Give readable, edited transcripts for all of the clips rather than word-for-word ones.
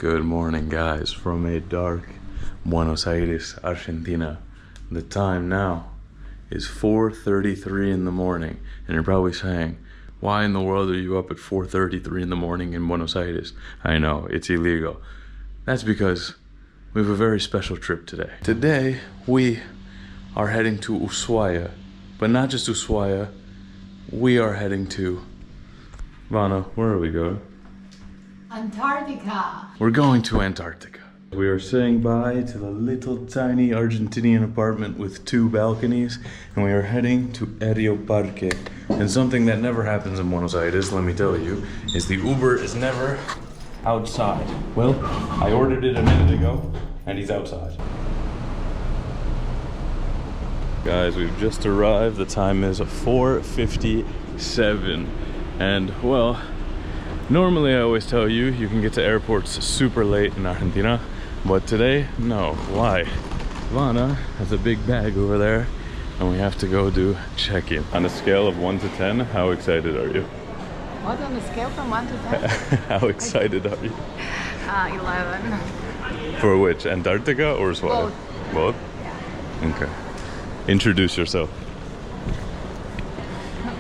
Good morning, guys, from a dark Buenos Aires, Argentina. The time now is 4:33 in the morning, and you're probably saying, why in the world are you up at 4:33 in the morning in Buenos Aires? I know, it's illegal. That's because we have a very special trip today. Today, we are heading to Ushuaia, but not just Ushuaia, we are heading to... Vanna, where are we going? Antarctica. We're going to Antarctica. We are saying bye to the little tiny Argentinian apartment with 2 balconies, and we are heading to Parque. And something that never happens in Buenos Aires, let me tell you, is the Uber is never outside. Well, I ordered it a minute ago, and he's outside. Guys, we've just arrived. The time is 4:57, and well, normally I always tell you, you can get to airports super late in Argentina, but today, no. Why? Vanna has a big bag over there, and we have to go do check-in. On a scale of 1 to 10, how excited are you? What, on a scale from 1 to 10? How excited are you? 11. For which? Antarctica or Ushuaia? Both. Both? Yeah. Okay. Introduce yourself.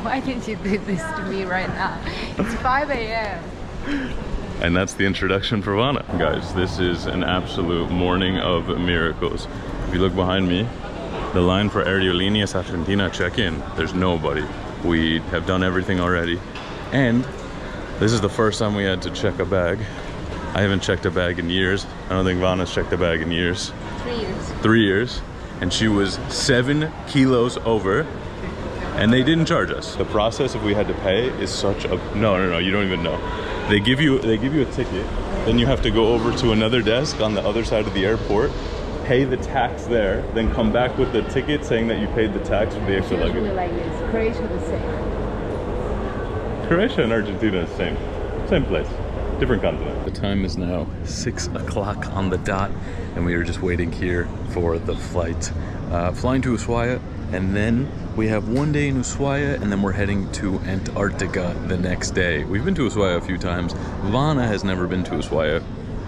Why did you do this to me right now? It's 5 a.m. And that's the introduction for Vanna. Guys, this is an absolute morning of miracles. If you look behind me, the line for Aerolíneas Argentina check-in, there's nobody. We have done everything already. And this is the first time we had to check a bag. I haven't checked a bag in years. I don't think Vanna's checked a bag in years. 3 years. 3 years. And she was 7 kilos over. And they didn't charge us. The process, if we had to pay, is such a... No, you don't even know. They give you a ticket, then you have to go over to another desk on the other side of the airport, pay the tax there, then come back with the ticket saying that you paid the tax for the extra luggage. Usually like this. Croatia the same. Croatia and Argentina is the same. Same place. Different continent. The time is now 6 o'clock on the dot, and we are just waiting here for the flight. Flying to Ushuaia, and then we have 1 day in Ushuaia, and then we're heading to Antarctica the next day. We've been to Ushuaia a few times. Vanna has never been to Ushuaia,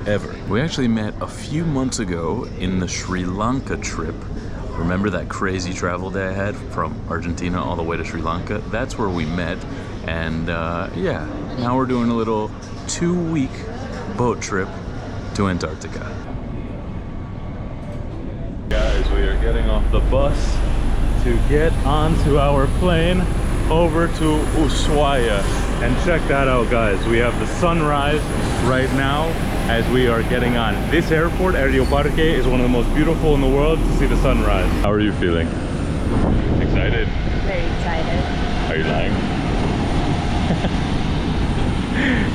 ever. We actually met a few months ago in the Sri Lanka trip. Remember that crazy travel day I had from Argentina all the way to Sri Lanka? That's where we met, and yeah, now we're doing a little 2-week boat trip to Antarctica. Guys, we are getting off the bus to get onto our plane over to Ushuaia. And check that out, guys. We have the sunrise right now as we are getting on. This airport, Parque, is one of the most beautiful in the world to see the sunrise. How are you feeling? Excited? Very excited. Are you lying?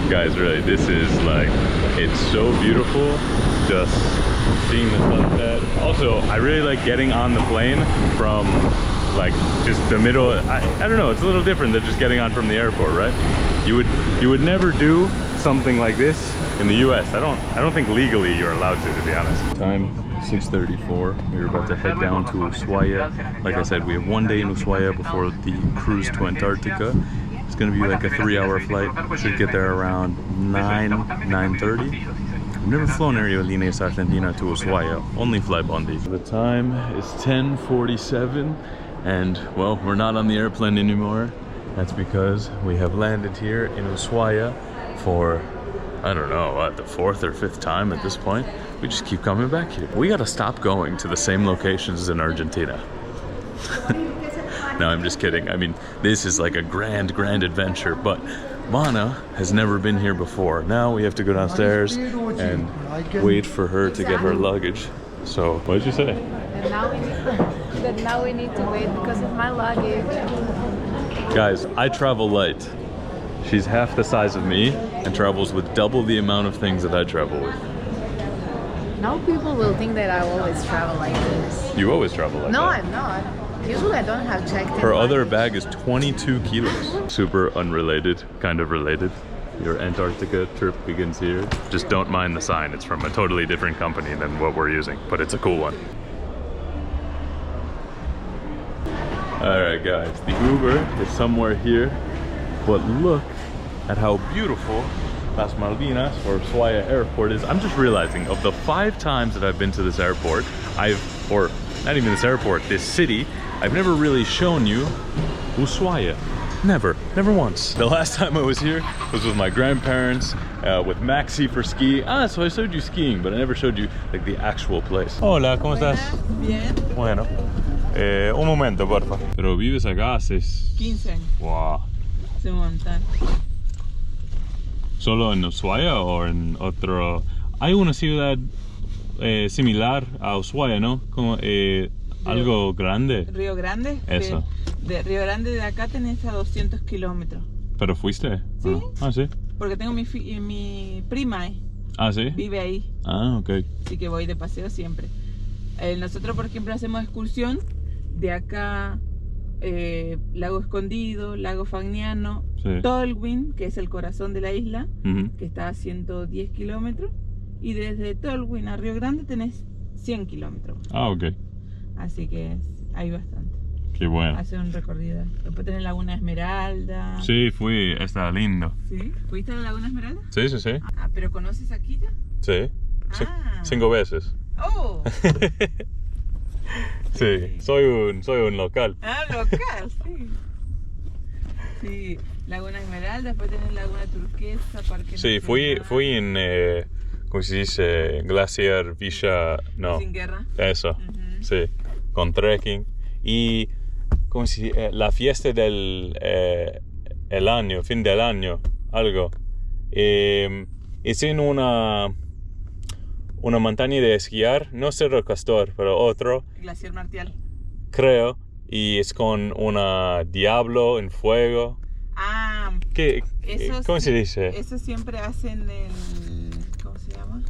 Guys, really, this is like, it's so beautiful just seeing the sunset. Also, I really like getting on the plane from like just the middle. I don't know, it's a little different than just getting on from the airport, right? You would never do something like this in the US. I don't think legally you're allowed to be honest. Time 6:34. We're about to head down to Ushuaia. Like I said, we have 1 day in Ushuaia before the cruise to Antarctica. It's gonna be like a 3-hour flight. Should get there around 9:30. I've never flown Aerolíneas Argentina to Ushuaia, only fly Bondi. The time is 10:47, and well, we're not on the airplane anymore. That's because we have landed here in Ushuaia for, I don't know, what, the 4th or 5th time at this point. We just keep coming back here. We gotta stop going to the same locations in Argentina. No, I'm just kidding. I mean, this is like a grand adventure, but Vanna has never been here before. Now we have to go downstairs and wait for her to get her luggage. So, what did you say? And now we need to wait because of my luggage. Guys, I travel light. She's half the size of me and travels with double the amount of things that I travel with. Now people will think that I always travel like this. You always travel like that. No, I'm not. Usually I don't have checked in. Her other bag is 22 kilos. Super unrelated, kind of related. Your Antarctica trip begins here. Just don't mind the sign. It's from a totally different company than what we're using, but it's a cool one. All right, guys, the Uber is somewhere here, but look at how beautiful Las Malvinas or Ushuaia airport is, I'm just realizing of the 5 times that I've been to this airport, or not even this airport, this city, I've never really shown you Ushuaia. Never once. The last time I was here was with my grandparents, with Maxi for ski. So I showed you skiing, but I never showed you like the actual place. Hola, ¿cómo estás? Bien. Bueno, un momento, porfa. Pero vives acá hace 15 años. Wow. Hace un montón. ¿Solo en Ushuaia o en otro? Hay una ciudad similar a Ushuaia, ¿no? Como algo grande. Río Grande. Eso. De Río Grande de acá tenés a 200 kilómetros. ¿Pero fuiste? Sí. Sí. Porque tengo mi prima ahí. Ah, sí. Vive ahí. Ok. Así que voy de paseo siempre. Nosotros, por ejemplo, hacemos excursión de acá, Lago Escondido, Lago Fagnano, Sí. Tolwyn, que es el corazón de la isla, que está a 110 kilómetros. Y desde Tolwyn a Río Grande tenés 100 kilómetros. Ok. Así que hay bastante. Qué bueno. Hace un recorrido. Después tenés Laguna Esmeralda. Sí, fui, está lindo. ¿Sí? ¿Fuiste a la Laguna Esmeralda? Sí. Ah, ¿pero conoces aquí ya? Sí. Ah. 5 veces. ¡Oh! Sí, soy un local. Ah, local, sí. Sí, Laguna Esmeralda, después tenés Laguna Turquesa, Parque Sí, Nacional. fui en, ¿cómo se dice? Glaciar Villa, no. Sin guerra. Eso, sí, con trekking. Y, ¿cómo se dice? La fiesta del el año, fin del año, algo. Es en una montaña de esquiar, no Cerro Castor, pero otro, Glaciar Martial. creo. Y es con una diablo en fuego. Ah, ¿Cómo se dice? Eso siempre hacen en... ¿Cómo se llama?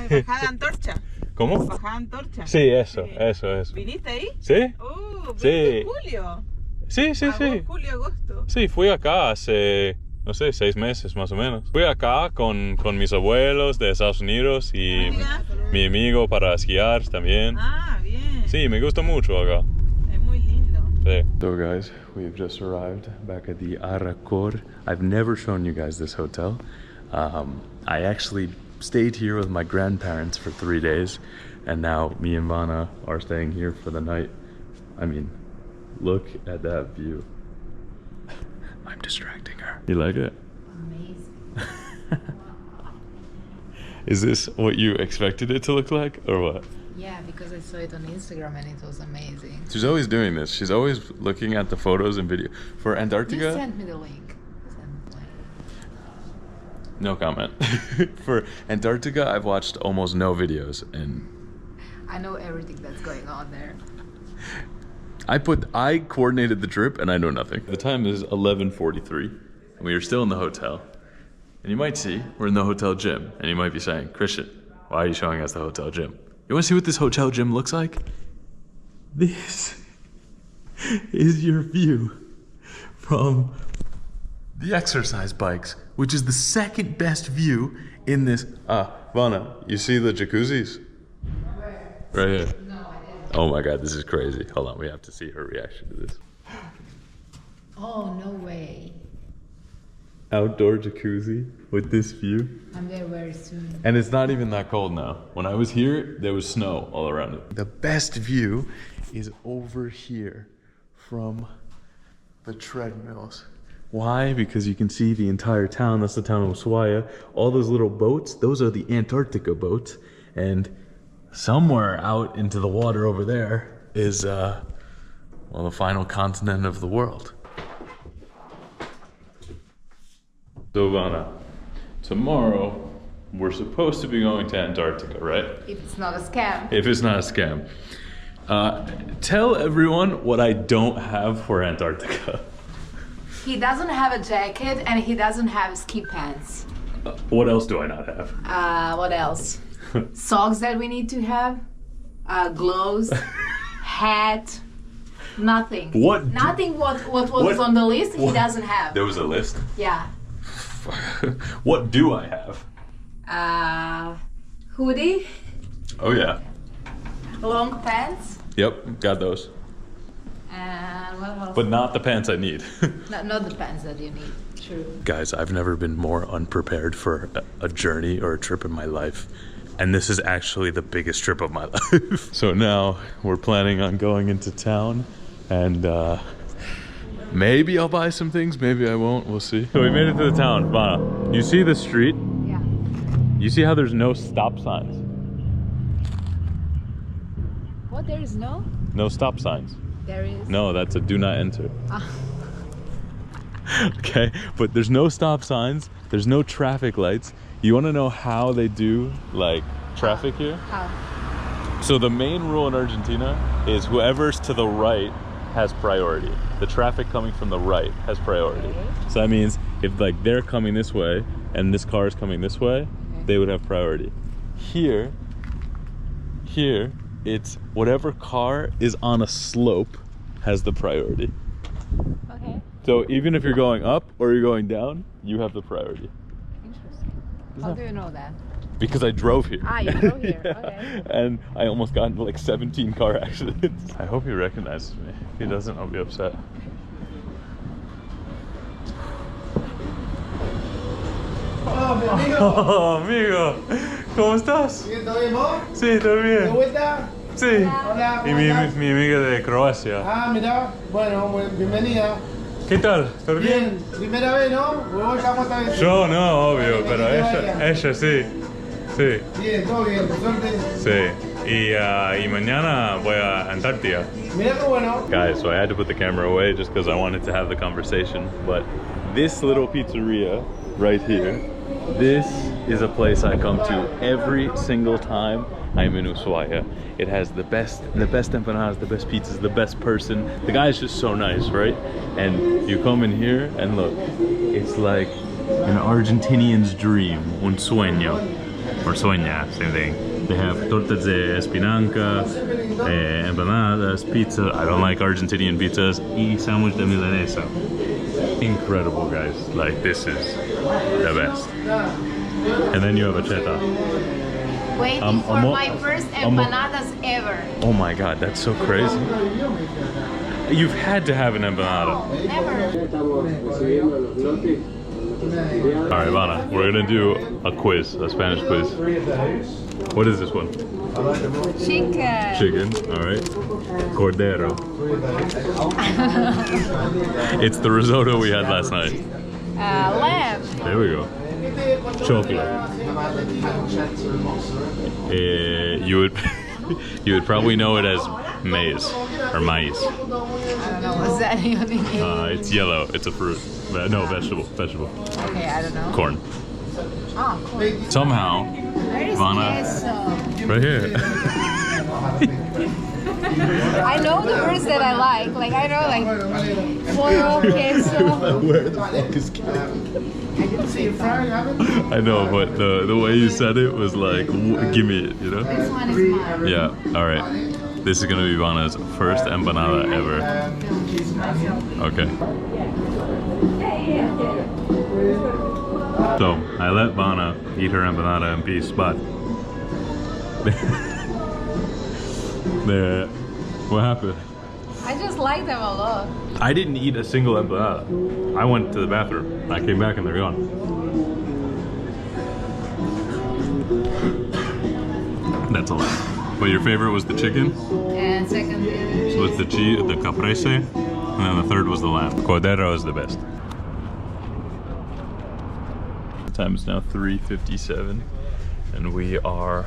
Bajada Antorcha. ¿Cómo? Bajada Antorcha. Sí, eso. ¿Viniste ahí? ¿Sí? ¿Viniste Sí. en julio? Sí. Julio, agosto. Sí, fui acá hace, no sé, 6 meses más o menos. Fui acá con mis abuelos de Estados Unidos y mi amigo para esquiar también. Ah, bien. Sí, me gusta mucho acá. Es muy lindo. Sí. So guys, we've just arrived back at the Aracor. I've never shown you guys this hotel. I actually stayed here with my grandparents for 3 days, and now me and Vanna are staying here for the night. I mean, look at that view. I'm distracting her. You like it? Amazing. Is this what you expected it to look like, or what? Yeah, because I saw it on Instagram and it was amazing. She's always doing this. She's always looking at the photos and video. For Antarctica? You sent me the link. No comment. For Antarctica, I've watched almost no videos, and I know everything that's going on there. I coordinated the trip, and I know nothing. The time is 11:43, and we are still in the hotel. And you might see we're in the hotel gym, and you might be saying, Christian, why are you showing us the hotel gym? You want to see what this hotel gym looks like? This is your view from the exercise bikes, which is the second best view in this. Vanna, you see the jacuzzis? Right here. No, I didn't. Oh my God, this is crazy. Hold on, we have to see her reaction to this. Oh, no way. Outdoor jacuzzi with this view. I'm there very soon. And it's not even that cold now. When I was here, there was snow all around it. The best view is over here from the treadmills. Why? Because you can see the entire town. That's the town of Ushuaia. All those little boats, those are the Antarctica boats. And somewhere out into the water over there is, the final continent of the world. So, Vanna, tomorrow we're supposed to be going to Antarctica, right? If it's not a scam. If it's not a scam. Tell everyone what I don't have for Antarctica. He doesn't have a jacket and he doesn't have ski pants. What else do I not have? What else? Socks that we need to have. Gloves. Hat. Nothing. What? Nothing what was on the list he doesn't have. There was a list? Yeah. What do I have? Hoodie. Oh yeah. Long pants. Yep, got those. And what else? but not the pants I need. Not the pants that you need. True. Guys, I've never been more unprepared for a journey or a trip in my life. And this is actually the biggest trip of my life. So now we're planning on going into town and maybe I'll buy some things, maybe I won't, we'll see. So we made it to the town, Vana. You see the street? Yeah. You see how there's no stop signs? What, there is no? No stop signs. There is. No, that's a do not enter. Ah. Okay, but there's no stop signs, there's no traffic lights. You want to know how they do like traffic here? How? So the main rule in Argentina is whoever's to the right has priority. The traffic coming from the right has priority. So that means if like they're coming this way and this car is coming this way, they would have priority. Here, it's whatever car is on a slope has the priority. Okay. So even if you're going up or you're going down, you have the priority. Interesting. How do you know that? Because I drove here. Ah, you drove here. Okay. And I almost got into like 17 car accidents. I hope he recognizes me. If he doesn't, I'll be upset. Hola, mi amigo. Oh, amigo. ¿Cómo estás? ¿Bien, todo bien vos? Sí, todo ¿De bien. vuelta? Sí. Hola, Y ¿cómo estás? mi amiga de Croacia. Ah, mirá. Bueno, bienvenida. ¿Qué tal? ¿Todo bien? Bien, primera vez, ¿no? ¿Vos ya cuántas veces? Yo no, obvio, pero Ella. ella sí. Sí. Bien, todo bien, por suerte. Sí. Y mañana voy a Antarctica. Mirá qué bueno. Guys, so I had to put the camera away just because I wanted to have the conversation. But this little pizzeria right here, this is a place I come to every single time I'm in Ushuaia. It has the best empanadas, the best pizzas, the best person. The guy is just so nice, right? And you come in here and look, it's like an Argentinian's dream, un sueño, or sueña, same thing. They have tortas de espinaca, empanadas, pizza. I don't like Argentinian pizzas. Y sandwich de milanesa. Incredible, guys. Like, this is the best. And then you have a cheta. Waiting for my first empanadas ever. Oh my god, that's so crazy. You've had to have an empanada. Never. Alright, Ivana, we're gonna do a quiz, a Spanish quiz. What is this one? Chicken. Chicken, alright. Cordero. It's the risotto we had last night. Lamb. There we go. Chocolate. You would probably know it as maize or maíz. I don't know what's that even mean. It's yellow. It's a fruit. No, vegetable. Okay, I don't know. Corn. Oh, cool. Somehow, Where is Vana, queso? right here. I know the words that I like. Like I know like pollo, queso. Where the fuck is queso? I didn't see it Friday, haven't you? I know, but the way you said it was like, give me it, you know? This one is mine. Yeah, alright. This is gonna be Vana's first empanada ever. Okay. So, I let Vana eat her empanada in peace, but... What happened? I just like them a lot. I didn't eat a single empanada. I went to the bathroom. I came back and they're gone. That's a lot. But your favorite was the chicken? And second Was the cheese, the caprese, and then the third was the lamb. Cordero is the best. The time is now 3:57, and we are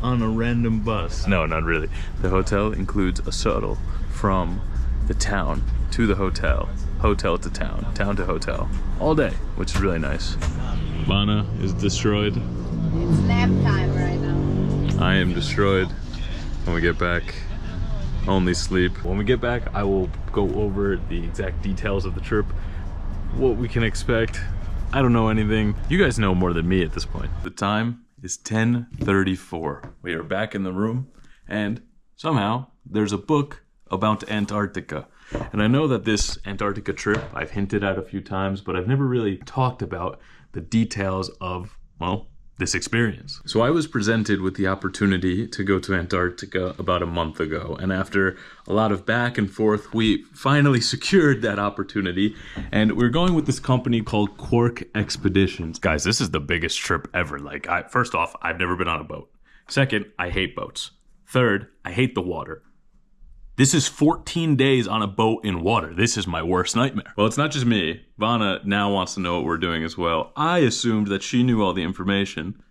on a random bus. No, not really. The hotel includes a shuttle from the town to the hotel, hotel to town, town to hotel, all day, which is really nice. Vana is destroyed. It's nap time right now. I am destroyed. When we get back, only sleep. When we get back, I will go over the exact details of the trip, what we can expect. I don't know anything. You guys know more than me at this point. The time is 10:34. We are back in the room, and somehow there's a book about Antarctica. And I know that this Antarctica trip I've hinted at a few times, but I've never really talked about the details of, well, this experience. So I was presented with the opportunity to go to Antarctica about a month ago, and after a lot of back and forth, we finally secured that opportunity, and we're going with this company called Quark Expeditions. Guys, this is the biggest trip ever. Like, first off, I've never been on a boat. Second, I hate boats. Third, I hate the water. This is 14 days on a boat in water. This is my worst nightmare. Well, it's not just me. Vanna now wants to know what we're doing as well. I assumed that she knew all the information.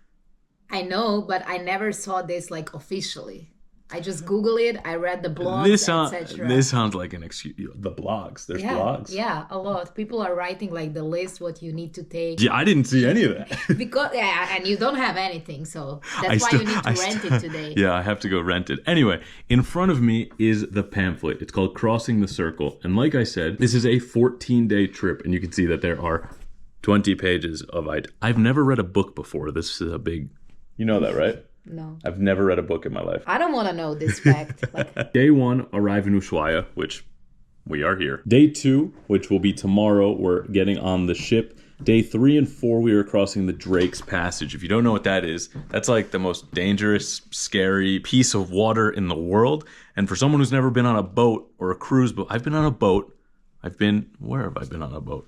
I know, but I never saw this like officially. I just Googled it. I read the blogs, etc. This sounds like an excuse. The blogs. There's blogs. Yeah, a lot. People are writing like the list, what you need to take. Yeah, I didn't see any of that. Because and you don't have anything, so that's why you need to rent it today. Yeah, I have to go rent it. Anyway, in front of me is the pamphlet. It's called Crossing the Circle. And like I said, this is a 14-day trip. And you can see that there are 20 pages of it. I've never read a book before. This is a big... You know that, right? No. I've never read a book in my life. I don't want to know this fact. Day 1, arrive in Ushuaia, which we are here. Day 2, which will be tomorrow, we're getting on the ship. Day 3 and 4, we are crossing the Drake's Passage. If you don't know what that is, that's like the most dangerous, scary piece of water in the world. And for someone who's never been on a boat or a cruise boat, I've been on a boat. Where have I been on a boat?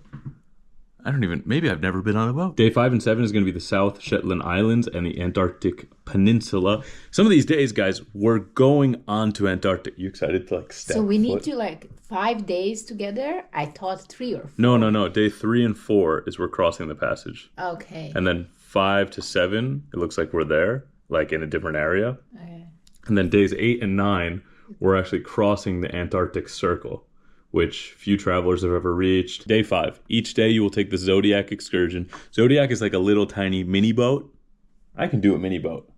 Maybe I've never been on a boat. Day 5 and 7 is going to be the South Shetland Islands and the Antarctic Peninsula. Some of these days, guys, we're going on to Antarctica. You excited to like step So we need foot? to like 5 days together? I thought 3 or 4. No. Day 3 and 4 is we're crossing the passage. Okay. And then 5 to 7, it looks like we're there, like in a different area. Okay. And then days 8 and 9, we're actually crossing the Antarctic Circle, which few travelers have ever reached. Day 5. Each day you will take the Zodiac excursion. Zodiac is like a little tiny mini boat. I can do a mini boat.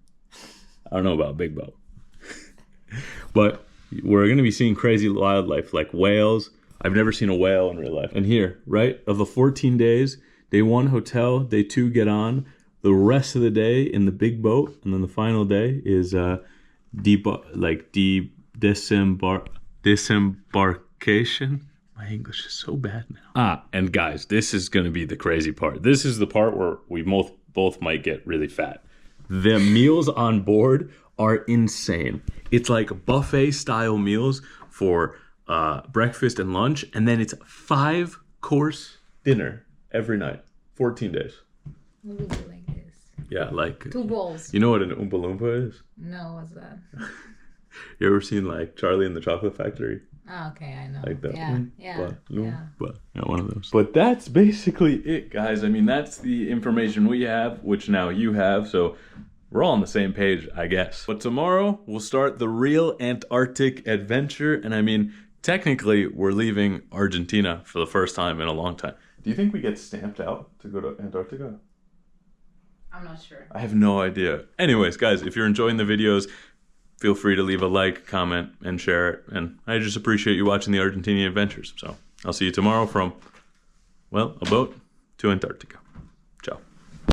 I don't know about a big boat. But we're going to be seeing crazy wildlife like whales. I've never seen a whale in real life. And here, right, of the 14 days, day 1, hotel, day 2, get on. The rest of the day in the big boat. And then the final day is disembarkation. My English is so bad now. And guys, this is going to be the crazy part. This is the part where we both might get really fat. The meals on board are insane. It's like buffet style meals for breakfast and lunch, and then it's 5-course dinner every night. 14 days. What do we do like this? Yeah, like 2 bowls. You know what an Oompa Loompa is? No, what's that? You ever seen like Charlie and the Chocolate Factory? Oh, okay, I know. Like that. Yeah. One of those. But that's basically it, guys. I mean, that's the information we have, which now you have. So we're all on the same page, I guess. But tomorrow we'll start the real Antarctic adventure. And I mean, technically we're leaving Argentina for the first time in a long time. Do you think we get stamped out to go to Antarctica? I'm not sure. I have no idea. Anyways, guys, if you're enjoying the videos, feel free to leave a like, comment, and share it. And I just appreciate you watching the Argentinian adventures. So I'll see you tomorrow from, well, a boat to Antarctica.